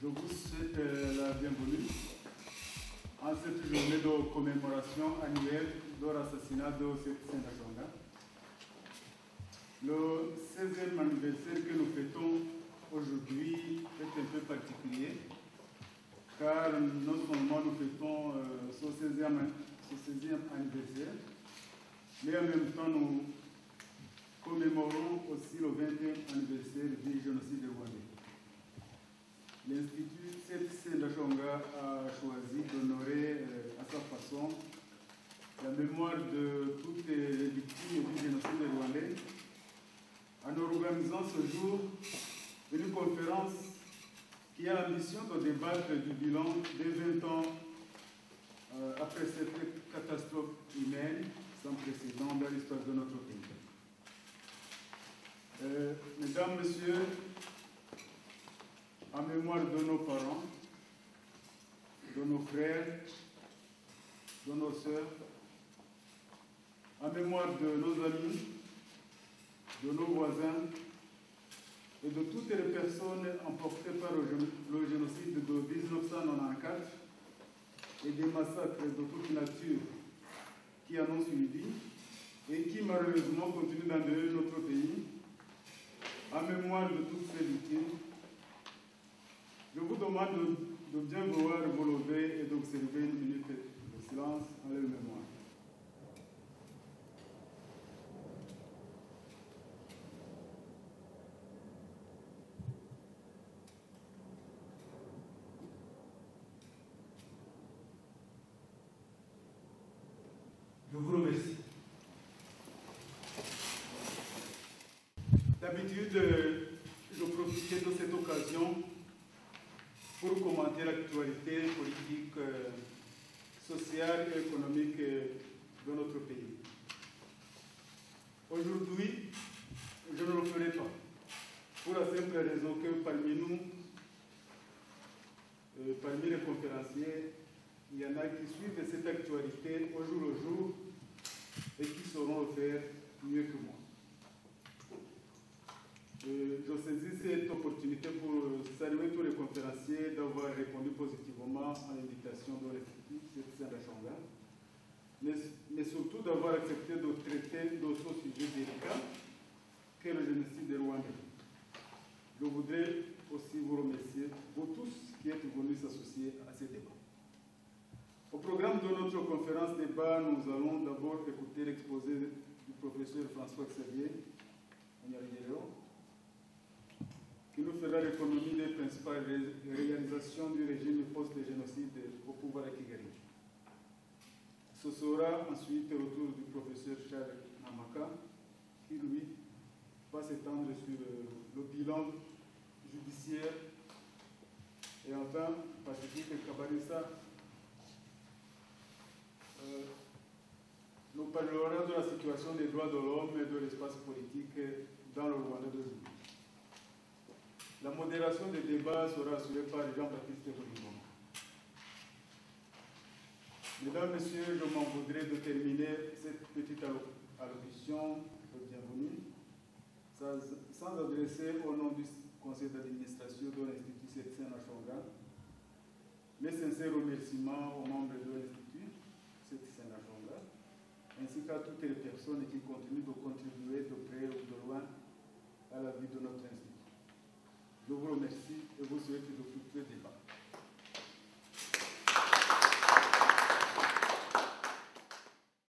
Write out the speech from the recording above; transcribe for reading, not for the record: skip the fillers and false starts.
Je vous souhaite la bienvenue en cette journée de commémoration annuelle de l'assassinat de Seth Sendashonga. Le 16e anniversaire que nous fêtons aujourd'hui est un peu particulier, car non seulement nous fêtons ce 16e anniversaire, mais en même temps nous commémorons aussi le 20e anniversaire du génocide rwandais. L'Institut Seth Sendashonga a choisi d'honorer à sa façon la mémoire de toutes les victimes du génocide rwandais en organisant ce jour une conférence qui a l'ambition de débattre du bilan des 20 ans après cette catastrophe humaine sans précédent dans l'histoire de notre pays. Mesdames, Messieurs, en mémoire de nos parents, de nos frères, de nos sœurs, en mémoire de nos amis, de nos voisins et de toutes les personnes emportées par le génocide de 1994 et des massacres de toute nature qui en ont suivi et qui malheureusement continuent d'endeuiller notre pays, en mémoire de toutes ces victimes, je vous demande de bien vouloir vous lever et d'observer une minute de silence en leur mémoire. Je vous remercie. D'habitude, je profitais de cette occasion pour commenter l'actualité politique, sociale et économique de notre pays. Aujourd'hui, je ne le ferai pas, pour la simple raison que parmi nous, parmi les conférenciers, il y en a qui suivent cette actualité au jour le jour et qui sauront le faire mieux que moi. Je saisis cette opportunité pour saluer tous les conférenciers d'avoir répondu positivement à l'invitation de l'Institut Seth Sendashonga, mais surtout d'avoir accepté de traiter de ce sujet délicat qu'est le génocide rwandais. Je voudrais aussi vous remercier, vous tous qui êtes venus s'associer à ce débat. Au programme de notre conférence débat, nous allons d'abord écouter l'exposé du professeur François-Xavier Onyarugero, qui nous fera l'économie des principales réalisations du régime post-génocide au pouvoir à Kigali. Ce sera ensuite le tour du professeur Charles Namaka, qui lui va s'étendre sur le bilan judiciaire. Et enfin, Pacifique Kabarissa nous parlera de la situation des droits de l'homme et de l'espace politique dans le Rwanda d'aujourd'hui. La modération des débats sera assurée par Jean-Baptiste Bolivon. Mesdames, Messieurs, je m'en voudrais de terminer cette petite allocution de bienvenue sans adresser au nom du conseil d'administration de l'Institut Seth Sendashonga mes sincères remerciements aux membres de l'Institut Seth Sendashonga ainsi qu'à toutes les personnes qui continuent de contribuer de près ou de loin à la vie de notre institut. Je vous remercie et vous souhaite de fructueux débats.